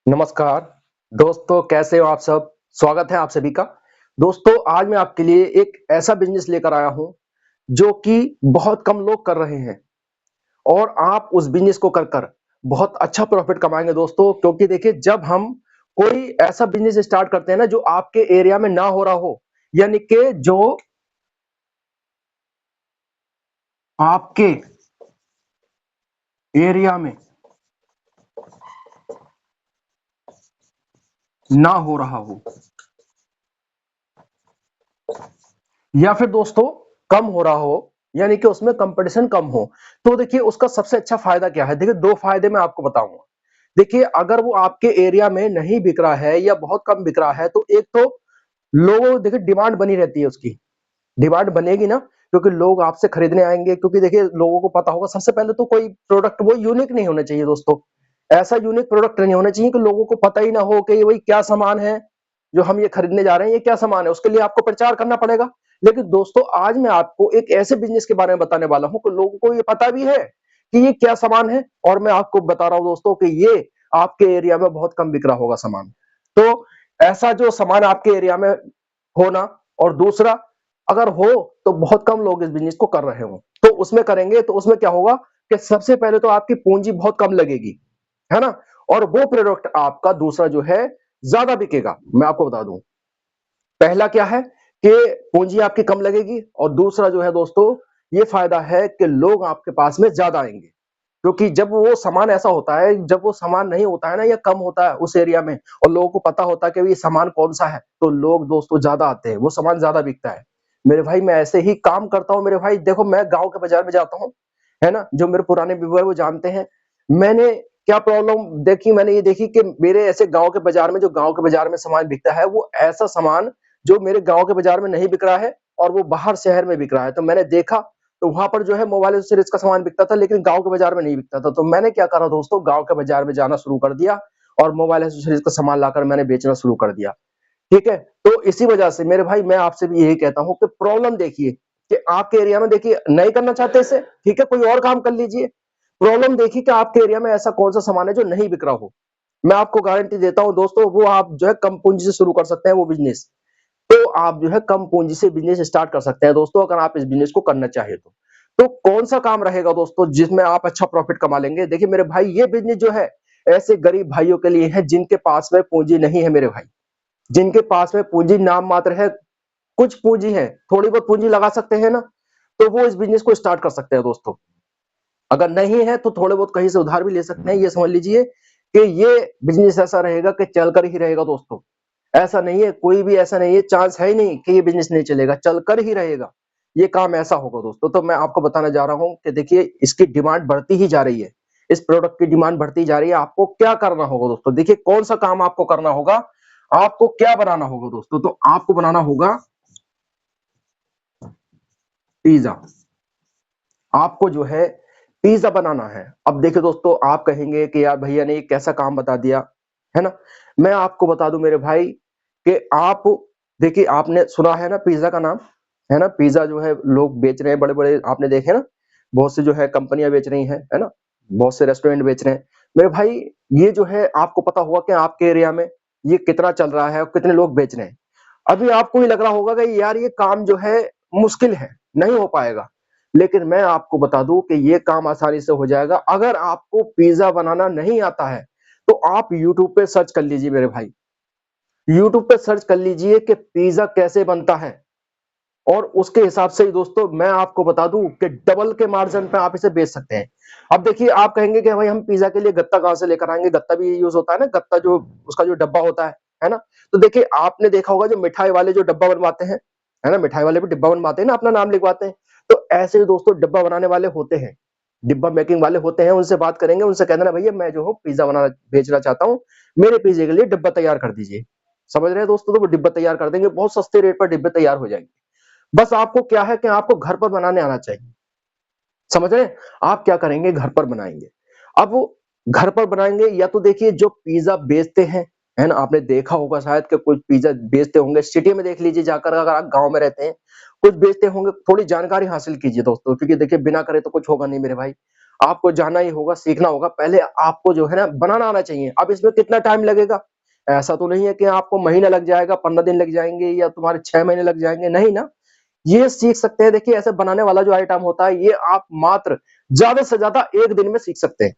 नमस्कार दोस्तों, कैसे हो आप सब? स्वागत है आप सभी का। दोस्तों, आज मैं आपके लिए एक ऐसा बिज़नेस लेकर आया हूँ, जो कि बहुत कम लोग कर रहे हैं और आप उस बिज़नेस को कर कर बहुत अच्छा प्रॉफ़िट कमाएँगे दोस्तों। क्योंकि देखिए, जब हम कोई ऐसा बिज़नेस स्टार्ट करते हैं ना, जो आपके एरिया में ना हो रहा हो, यानी कि जो आपके एरिया में ना हो रहा हो या फिर दोस्तों कम हो रहा हो, यानी कि उसमें कंपटीशन कम हो, तो देखिए उसका सबसे अच्छा फायदा क्या है? देखिए 2 फायदे मैं आपको बताऊँगा। देखिए, अगर वो आपके एरिया में नहीं बिक रहा है या बहुत कम बिक रहा है, तो एक तो लोगों देखिए डिमांड बनी रहती है उसकी, डिमांड बनेगी ना, क्योंकि लोग आपसे खरीदने आएँगे, क्योंकि देखिए लोगों को पता होगा सबसे पहले तो कोई प्रोडक्ट वो यूनिक नहीं होना चाहिए दोस्तों। ऐसा यूनिक प्रोडक्ट नहीं होना चाहिए कि लोगों को पता ही ना हो कि ये वही क्या सामान है, जो हम ये खरीदने जा रहे हैं, ये क्या सामान है? उसके लिए आपको प्रचार करना पड़ेगा। लेकिन दोस्तों, आज मैं आपको एक ऐसे बिज़नेस के बारे में बताने वाला हूँ कि लोगों को ये पता भी है कि ये क्या सामान है, और मैं आपको बता रहा हूँ दोस्तों कि ये आपके एरिया में बहुत कम बिक रहा होगा सामान। तो ऐसा जो सामान आपके एरिया में हो ना, और दूसरा अगर हो तो बहुत कम लोग इस बिज़नेस को कर रहे हों। तो उसमें करेंगे तो उसमें क्या होगा कि सबसे पहले तो आपकी पूँजी बहुत कम लगेगी, है ना? और वो प्रोडक्ट आपका दूसरा जो है ज़्यादा बिकेगा, मैं आपको बता दूँ। पहला क्या है कि पूँजी आपकी कम लगेगी, और दूसरा जो है दोस्तों, ये फ़ायदा है कि लोग आपके पास में ज़्यादा आएँगे। क्योंकि जब वो सामान ऐसा होता है, जब वो सामान नहीं होता है ना या कम होता है उस एरिया में, और लोगों को पता होता है कि ये सामान कौन-सा है, तो लोग दोस्तों ज़्यादा आते हैं, वो सामान ज़्यादा बिकता है। मेरे भाई, मैं ऐसे ही काम करता हूँ मेरे भाई, देखो मैं गाँव के बाज़ार में जाता हूँ, है ना? जो मेरे पुराने व्यूअर है वो जानते हैं। मैंने क्या प्रॉब्लम देखी, मैंने ये देखी कि मेरे ऐसे गाँव के बाज़ार में, जो गाँव के बाज़ार में सामान बिकता है, वो ऐसा सामान जो मेरे गाँव के बाज़ार में नहीं बिक रहा है और वो बाहर शहर में बिक रहा है। तो मैंने देखा, तो वहाँ पर जो है मोबाइल एक्सेसरीज़ का सामान बिकता था, लेकिन गाँव के बाज़ार में नहीं बिकता था। तो मैंने क्या करा दोस्तों, गाँव के बाज़ार में जाना शुरू कर दिया और मोबाइल एक्सेसरीज़ का सामान लाकर मैंने बेचना शुरू कर दिया। ठीक है? तो इसी वजह से मेरे भाई, मैं आपसे भी यही कहता हूँ कि प्रॉब्लम देखिए कि आपके एरिया में देखिए नहीं करना चाहते इसे, ठीक है? कोई और काम कर लीजिए। प्रॉब्लम देखिए कि आपके एरिया में ऐसा कौन-सा सामान है जो नहीं बिक रहा हो। मैं आपको गारंटी देता हूँ दोस्तों, वो आप जो है कम पूँजी से शुरू कर सकते हैं वो बिज़नेस। तो आप जो है कम पूँजी से बिज़नेस स्टार्ट कर सकते हैं दोस्तों, अगर आप इस बिज़नेस को करना चाहें तो। तो कौन-सा काम रहेगा दोस्तों जिसमें आप अच्छा प्रॉफ़िट कमा लेंगे? देखिए मेरे भाई, ये बिज़नेस जो है ऐसे गरीब भाइयों के लिए है जिनके पास में पूँजी नहीं है मेरे भाई। जिनके पास में पूँजी नाम मात्र है, कुछ पूँजी है, थोड़ी बहुत पूँजी लगा सकते हैं ना, तो वो इस बिज़नेस को स्टार्ट कर सकते हैं दोस्तों। अगर नहीं है तो थोड़े बहुत कहीं से उधार भी ले सकते हैं। ये समझ लीजिए कि ये बिज़नेस ऐसा रहेगा कि चलकर ही रहेगा दोस्तों। ऐसा नहीं है, कोई भी ऐसा नहीं है, चांस है ही नहीं कि ये बिज़नेस नहीं चलेगा, चलकर ही रहेगा। ये काम ऐसा होगा दोस्तों। तो मैं आपको बताना जा रहा हूँ कि देखिए इसकी डिमांड बढ़ती ही जा रही है। इस प्रोडक्ट की डिमांड बढ़ती जा रही है। आपको क्या करना होगा दोस्तों? देखिए कौन-सा काम आपको करना होगा, आपको क्या बनाना होगा दोस्तों? तो आपको बनाना होगा पिज़्ज़ा। आपको जो है पिज़्ज़ा बनाना है। अब देखिए दोस्तों, आप कहेंगे कि यार भैया ने ये कैसा काम बता दिया, है ना? मैं आपको बता दूँ मेरे भाई कि आप देखिए, आपने सुना है ना पिज़्ज़ा का नाम, है ना? पिज़्ज़ा जो है लोग बेच रहे हैं, बड़े-बड़े आपने देखे ना, बहुत से जो है कंपनियाँ बेच रही हैं, है ना? बहुत से रेस्टोरेंट बेच रहे हैं। मेरे भाई, ये जो है आपको पता होगा कि आपके एरिया में ये कितना चल रहा है और कितने लोग बेच रहे हैं। अभी आपको ये लग रहा होगा कि यार ये काम जो है मुश्किल है, नहीं हो पाएगा। लेकिन मैं आपको बता दूँ कि ये काम आसानी से हो जाएगा। अगर आपको पिज़्ज़ा बनाना नहीं आता है, तो आप यूट्यूब पे सर्च कर लीजिए मेरे भाई। यूट्यूब पे सर्च कर लीजिए कि पिज़्ज़ा कैसे बनता है, और उसके हिसाब से ही दोस्तों मैं आपको बता दूँ कि डबल के मार्जिन पे आप इसे बेच सकते हैं। अब देखिए, आप कहेंगे कि भाई हम पिज़्ज़ा के लिए गत्ता कहाँ से लेकर आएँगे? गत्ता भी यूज़ होता है ना, गत्ता जो उसका जो डब्बा होता है ना? तो देखिए, आपने देखा होगा जो मिठाई वाले जो डब्बा बनवाते हैं, है ना? मिठाई वाले भी डिब्बा बनवाते हैं ना, अपना नाम लिखवाते हैं। तो ऐसे ही दोस्तों डब्बा बनाने वाले होते हैं, डिब्बा मेकिंग वाले होते हैं, उनसे बात करेंगे, उनसे कह देना भैया मैं जो हूँ पिज़्ज़ा बनाना बेचना चाहता हूँ, मेरे पिज़्ज़े के लिए डिब्बा तैयार कर दीजिए। समझ रहे हैं दोस्तों? तो वो डिब्बा तैयार कर देंगे, बहुत सस्ते रेट पर डिब्बे तैयार हो जाएँगे। बस आपको क्या है कि आपको घर पर बनाने आना चाहिए। समझ रहे हैं? आप क्या करेंगे, घर पर बनाएँगे। अब वो घर पर बनाएँगे, या तो देखिए जो पिज़्ज़ा बेचते हैं, है ना? आपने देखा होगा शायद कि कुछ पिज़्ज़ा बेचते होंगे, सिटी में देख लीजिए जाकर, अगर आप गाँव में रहते हैं, कुछ बेचते होंगे, थोड़ी जानकारी हासिल कीजिए दोस्तों, क्योंकि देखिए बिना करे तो कुछ होगा नहीं मेरे भाई। आपको जाना ही होगा, सीखना होगा। पहले आपको जो है ना बनाना आना चाहिए। अब इसमें कितना टाइम लगेगा? ऐसा तो नहीं है कि आपको महीना लग जाएगा, 15 दिन लग जाएँगे या तुम्हारे 6 महीने लग जाएँगे, नहीं ना। ये सीख सकते हैं। देखिए ऐसे बनाने वाला जो आइटम होता है, ये आप मात्र ज़्यादा से ज़्यादा 1 दिन में सीख सकते हैं।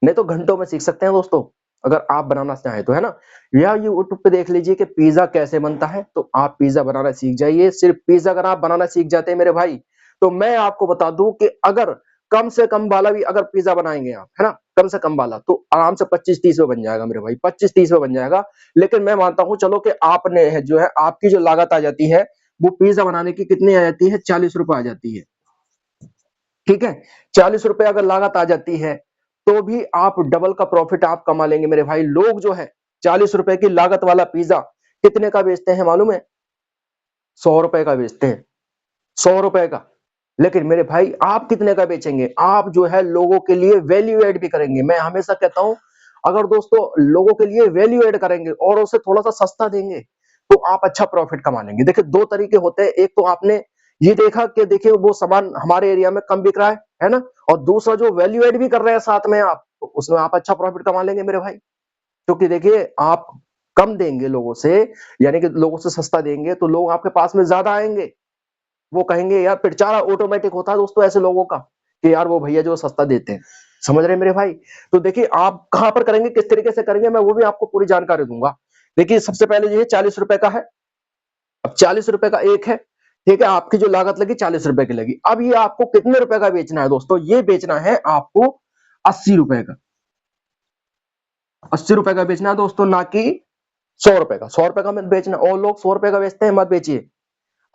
नहीं तो घंटों में सीख सकते हैं दोस्तों, अगर आप बनाना चाहें तो, है ना? या यूट्यूब पे देख लीजिए कि पिज़्ज़ा कैसे बनता है, तो आप पिज़्ज़ा बनाना सीख जाइए। सिर्फ़ पिज़्ज़ा अगर आप बनाना सीख जाते हैं मेरे भाई, तो मैं आपको बता दूँ कि अगर कम से कम वाला भी अगर पिज़्ज़ा बनाएँगे आप, है ना? कम से कम वाला, तो आराम से 25-30 में बन जाएगा मेरे भाई, 25-30 में बन जाएगा। लेकिन मैं मानता हूँ चलो कि आपने है जो है आपकी जो लागत आ जाती है, वो पिज़्ज़ा बनाने की कितनी आ जाती है? ₹40 आ जाती है। ठीक है? ₹40 अगर लागत आ जाती है, तो भी आप डबल का प्रॉफिट आप कमा लेंगे मेरे भाई। लोग जो है ₹40 की लागत वाला पिज़्ज़ा कितने का बेचते हैं मालूम है? ₹100 का बेचते हैं, ₹100 का। लेकिन मेरे भाई आप कितने का बेचेंगे? आप जो है लोगों के लिए वैल्यू ऐड भी करेंगे। मैं हमेशा कहता हूँ, अगर दोस्तों लोगों के लिए वैल्यू ऐड करेंगे और उसे थोड़ा-सा सस्ता देंगे, तो आप अच्छा प्रॉफिट कमा लेंगे। देखिए 2 तरीके होते हैं, एक तो आपने ये देखा कि देखिए वो सामान हमारे एरिया में कम बिक रहा है ना? और दूसरा जो वैल्यू ऐड भी कर रहे हैं साथ में आप, तो उसमें आप अच्छा प्रॉफिट कमा लेंगे मेरे भाई। क्योंकि देखिए आप कम देंगे लोगों से, यानी कि लोगों से सस्ता देंगे, तो लोग आपके पास में ज़्यादा आएँगे। वो कहेंगे यार, प्रचार ऑटोमेटिक होता है दोस्तों ऐसे लोगों का, कि यार वो भैया जो सस्ता देते हैं। समझ रहे हैं मेरे भाई? तो देखिए आप कहाँ पर करेंगे, किस तरीके से करेंगे, मैं वो भी आपको पूरी जानकारी दूँगा। देखिए सबसे पहले ये ₹40 का है। अब ₹40 का एक है, ठीक है? आपकी जो लागत लगी ₹40 की लगी। अब ये आपको कितने रुपए का बेचना है दोस्तों? ये बेचना है आपको ₹80 का। ₹80 का बेचना है दोस्तों, ना कि ₹100 का। ₹100 का मत बेचना, और लोग ₹100 का बेचते हैं, मत बेचिए।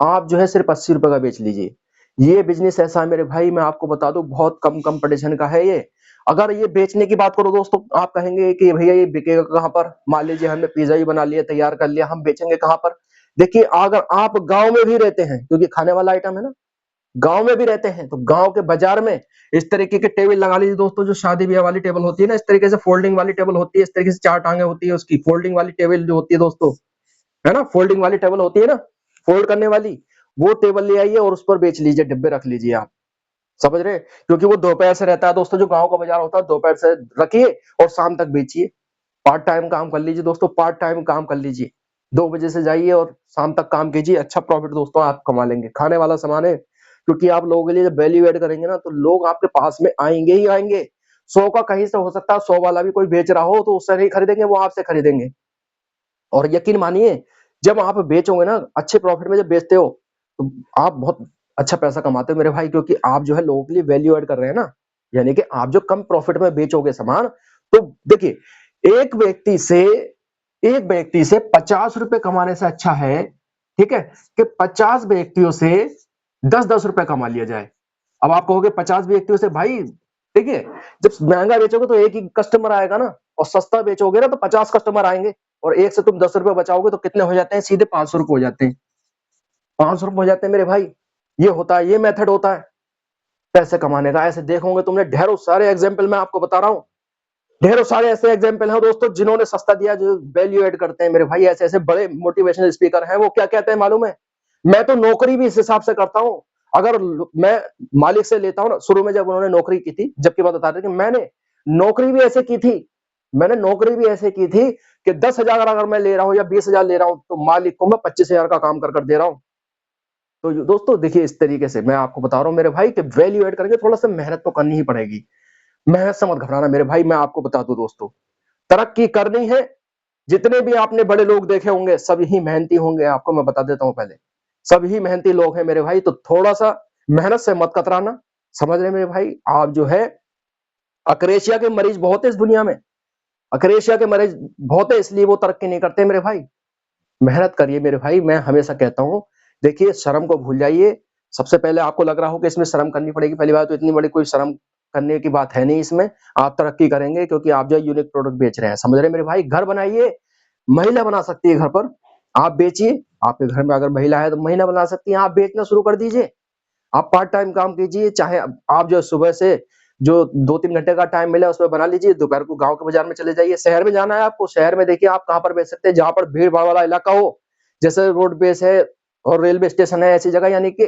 आप जो है सिर्फ ₹80 का बेच लीजिए। ये बिज़नेस ऐसा है मेरे भाई, मैं आपको बता दूँ, बहुत कम कंपटीशन का है ये। अगर ये बेचने की बात करो दोस्तों, आप कहेंगे कि भैया ये बिकेगा कहाँ पर? मान लीजिए हमने पिज़्ज़ा ही बना लिया, तैयार कर लिया, हम बेचेंगे कहाँ पर? देखिए अगर आप गाँव में भी रहते हैं, क्योंकि खाने वाला आइटम है ना, गाँव में भी रहते हैं, तो गाँव के बाज़ार में इस तरीके के टेबल लगा लीजिए दोस्तों, जो शादी-ब्याह वाली टेबल होती है ना, इस तरीके से फोल्डिंग वाली टेबल होती है, इस तरीके से 4 टाँगें होती है उसकी, फोल्डिंग वाली टेबल जो होती है दोस्तों, है ना? फोल्डिंग वाली टेबल होती है ना, फोल्ड करने वाली, वो टेबल ले आइए और उस पर बेच लीजिए, डिब्बे रख लीजिए आप। समझ रहे हैं? क्योंकि वो दोपहर से रहता है दोस्तों, जो गाँव का बाज़ार होता है, दोपहर से रखिए और शाम तक बेचिए। पार्ट टाइम काम कर लीजिए दोस्तों, पार्ट टाइम काम कर लीजिए। 2 बजे से जाइए और शाम तक काम कीजिए, अच्छा प्रॉफिट दोस्तों आप कमा लेंगे। खाने वाला सामान है, क्योंकि आप लोगों के लिए जब वैल्यू ऐड करेंगे ना, तो लोग आपके पास में आएँगे ही आएँगे। 100 का कहीं से हो सकता है, 100 वाला भी कोई बेच रहा हो, तो उससे नहीं खरीदेंगे, वो आपसे खरीदेंगे। और यकीन मानिए, जब आप बेचोगे ना, अच्छे प्रॉफिट में जब बेचते हो, तो आप बहुत अच्छा पैसा कमाते हो मेरे भाई, क्योंकि आप जो है लोगों के लिए वैल्यू ऐड कर रहे हैं ना। यानी कि आप जो कम प्रॉफिट में बेचोगे सामान, तो देखिए, एक व्यक्ति से एक व्यक्ति से ₹50 कमाने से अच्छा है, ठीक है, कि 50 व्यक्तियों से 10-10 रुपए कमा लिया जाए। अब आप कहोगे 50 व्यक्तियों से, भाई देखिए, जब महँगा बेचोगे तो एक ही कस्टमर आएगा ना, और सस्ता बेचोगे ना तो 50 कस्टमर आएँगे, और एक से तुम ₹10 बचाओगे तो कितने हो जाते हैं? सीधे ₹500 हो जाते हैं। ₹500 हो जाते हैं मेरे भाई। ये होता है, ये मेथड होता है पैसे कमाने का। ऐसे देखोगे तुमने, ढेरों सारे एग्ज़ाम्पल मैं आपको बता रहा हूँ। ढेरों सारे ऐसे एग्ज़ाम्पल हैं दोस्तों, जिन्होंने सस्ता दिया, जो वैल्यू ऐड करते हैं मेरे भाई। ऐसे-ऐसे बड़े मोटिवेशनल स्पीकर हैं, वो क्या कहते हैं मालूम है? मैं तो नौकरी भी इस हिसाब से करता हूँ। अगर ल मैं मालिक से लेता हूँ ना, शुरू में जब उन्होंने नौकरी की थी, जब की बात बता रहे थे, कि मैंने नौकरी भी ऐसे की थी। मैंने नौकरी भी ऐसे की थी कि 10,000 अगर मैं ले रहा हूँ या 20,000 ले रहा हूँ, तो मालिक को मैं 25,000 का काम कर दे रहा हूँ। तो दोस्तों देखिए, इस तरीके से मैं आपको बता रहा हूँ मेरे भाई, कि वैल्यू ऐड करेंगे, थोड़ा-सा मेहनत तो करनी ही पड़ेगी। मेहनत से मत घबराना मेरे भाई, मैं आपको बता दूँ दोस्तों, तरक्की करनी है, जितने भी आपने बड़े लोग देखे होंगे, सभी ही मेहनती होंगे, आपको मैं बता देता हूँ पहले। सभी मेहनती लोग हैं मेरे भाई, तो थोड़ा-सा मेहनत से मत कतराना। समझ रहे हैं मेरे भाई? आप जो है, अक्रेशिया के मरीज बहुत है इस दुनिया में, अक्रेशिया के मरीज बहुत है, इसलिए वो तरक्की नहीं करते मेरे भाई। मेहनत करिए मेरे भाई, मैं हमेशा कहता हूँ। देखिए शर्म को भूल जाइए। सबसे पहले आपको लग रहा हो कि इसमें शर्म करनी पड़ेगी, पहली बात तो इतनी बड़ी कोई शर्म करने की बात है नहीं इसमें। आप तरक्की करेंगे, क्योंकि आप जो है यूनिक प्रोडक्ट बेच रहे हैं। समझ रहे हैं मेरे भाई? घर बनाइए, महिला बना सकती है घर पर, आप बेचिए। आपके घर में अगर महिला है तो महिला बना सकती है, आप बेचना शुरू कर दीजिए। आप पार्ट टाइम काम कीजिए, चाहे आप जो सुबह से जो 2-3 घंटे का टाइम मिला उसमें बना लीजिए, दोपहर को गाँव के बाज़ार में चले जाइए। शहर में जाना है आपको, शहर में देखिए आप कहाँ पर बेच सकते हैं, जहाँ पर भीड़-भाड़ वाला इलाका हो, जैसे रोड बेस है और रेलवे स्टेशन है, ऐसी जगह, यानी कि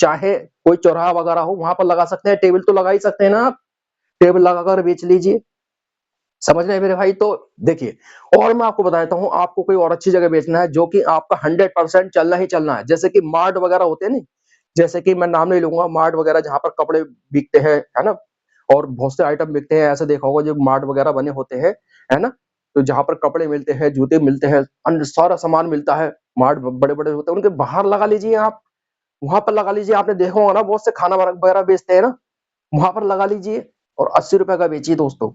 चाहे कोई चौराहा वगैरह हो, वहाँ पर लगा सकते हैं, टेबल तो लगा ही सकते हैं ना आप। टेबल लगाकर बेच लीजिए, समझ रहे हैं मेरे भाई। तो देखिए, और मैं आपको बता देता हूँ, आपको कोई और अच्छी जगह बेचना है जो कि आपका 100% चलना ही चलना है, जैसे कि मार्ट वगैरह होते हैं नहीं, जैसे कि मैं नाम नहीं लूंगा, मार्ट वगैरह जहाँ पर कपड़े बिकते हैं, है ना, और बहुत से आइटम बिकते हैं, ऐसे देखा होगा जो मार्ट वगैरह बने होते हैं, है ना, तो जहाँ पर कपड़े मिलते हैं, जूते मिलते हैं, अन्य सारा सामान मिलता है, मार्ट बड़े बड़े होते हैं, उनके बाहर लगा लीजिए आप, वहां पर लगा लीजिए। आपने देखा होगा ना, बहुत से खाना वगैरह बेचते हैं ना, वहां पर लगा लीजिए और 80 रुपए का बेचिए दोस्तों,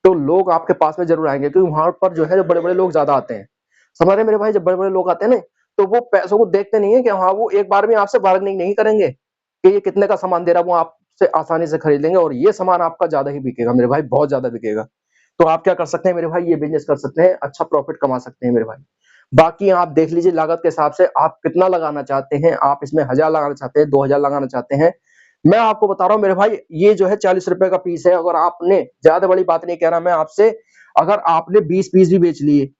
तो लोग आपके पास में जरूर आएंगे, क्योंकि वहां पर जो है बड़े बड़े लोग ज्यादा आते हैं। समझ रहे मेरे भाई, जब बड़े बड़े लोग आते हैं ना, तो वो पैसों को देखते नहीं है कि हाँ, वो एक बार में आपसे बार्गेनिंग नहीं करेंगे कि ये कितने का सामान दे रहा है, वो आपसे आसानी से खरीद लेंगे और ये सामान आपका ज्यादा ही बिकेगा मेरे भाई, बहुत ज्यादा बिकेगा। तो आप क्या कर सकते हैं मेरे भाई, ये बिजनेस कर सकते हैं, अच्छा प्रॉफिट कमा सकते हैं मेरे भाई। बाकी आप देख लीजिए लागत के हिसाब से आप कितना लगाना चाहते हैं, आप इसमें 1000 लगाना चाहते हैं, 2000 लगाना चाहते हैं। मैं आपको बता रहा हूँ मेरे भाई, ये जो है 40 रुपए का पीस है। अगर आपने, ज्यादा बड़ी बात नहीं कह रहा मैं आपसे, अगर आपने 20 पीस भी बेच लिए,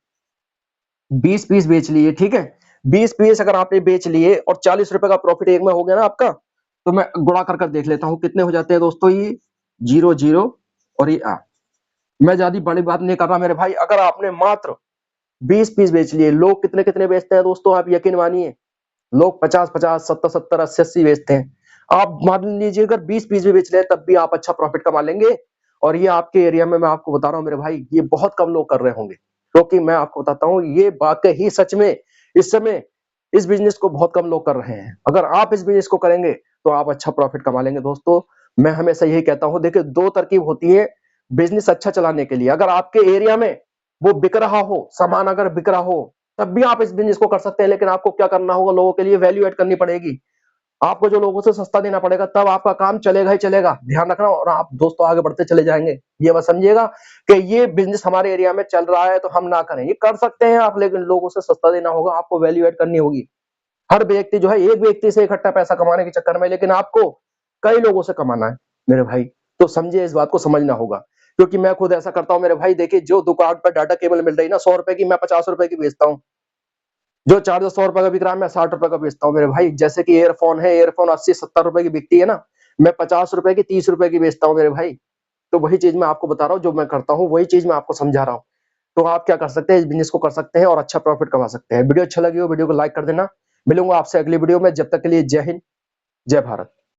20 पीस बेच लिए, ठीक है, 20 पीस अगर आपने बेच लिए और 40 रुपए का प्रॉफिट एक में हो गया ना आपका, तो मैं गुणा कर देख लेता हूँ कितने हो जाते हैं दोस्तों, ये 0 0 और ये मैं ज्यादा बड़ी बात नहीं कर रहा मेरे भाई। अगर आपने मात्र 20 पीस बेच लिए, लोग कितने कितने बेचते हैं दोस्तों, आप यकीन मानिए, लोग 50-50, 70-70, 80-80 बेचते हैं। आप मान लीजिए अगर 20 पीस भी बेच रहे हैं, तब भी आप अच्छा प्रॉफिट कमा लेंगे। और ये आपके एरिया में, मैं आपको बता रहा हूँ मेरे भाई, ये बहुत कम लोग कर रहे होंगे, क्योंकि मैं आपको बताता हूँ, ये वाकई ही सच में इस समय इस बिजनेस को बहुत कम लोग कर रहे हैं। अगर आप इस बिजनेस को करेंगे तो आप अच्छा प्रॉफिट कमा लेंगे दोस्तों। मैं हमेशा यही कहता हूँ, देखिए 2 तरकीब होती है बिजनेस अच्छा चलाने के लिए। अगर आपके एरिया में वो बिक रहा हो, सामान अगर बिक रहा हो, तब भी आप इस बिजनेस को कर सकते हैं, लेकिन आपको क्या करना होगा, लोगों के लिए वैल्यू ऐड करनी पड़ेगी। आपको जो लोगों से सस्ता देना पड़ेगा, तब आपका काम चलेगा ही चलेगा, ध्यान रखना। और आप दोस्तों आगे बढ़ते चले जाएंगे। ये मत समझिएगा कि ये बिजनेस हमारे एरिया में चल रहा है तो हम ना करें, ये कर सकते हैं आप, लेकिन लोगों से सस्ता देना होगा, आपको वैल्यू ऐड करनी होगी। हर व्यक्ति जो है, एक व्यक्ति से इकट्ठा पैसा कमाने के चक्कर में, लेकिन आपको कई लोगों से कमाना है मेरे भाई। तो समझिए, इस बात को समझना होगा, क्योंकि मैं खुद ऐसा करता हूँ मेरे भाई। देखिए, जो दुकान पर डाटा केबल मिल रही है ना 100 रुपए की, मैं 50 रुपए की बेचता हूँ। जो चार्जर 100 रुपए का बिक रहा है, मैं 60 रुपए का बेचता हूँ मेरे भाई। जैसे कि एयरफोन है, एयरफोन 80-70 रुपए की बिकती है ना, मैं 50 रुपए की, 30 रुपए की बेचता हूँ मेरे भाई। तो वही चीज मैं आपको बता रहा हूँ, जो मैं करता हूँ वही चीज मैं आपको समझा रहा हूँ। तो आप क्या कर सकते हैं, इस बिजनेस को कर सकते हैं और अच्छा प्रॉफिट कमा सकते हैं। वीडियो अच्छा लगी हो, वीडियो को लाइक कर देना। मिलूंगा आपसे अगली वीडियो में, जब तक के लिए जय हिंद, जय भारत।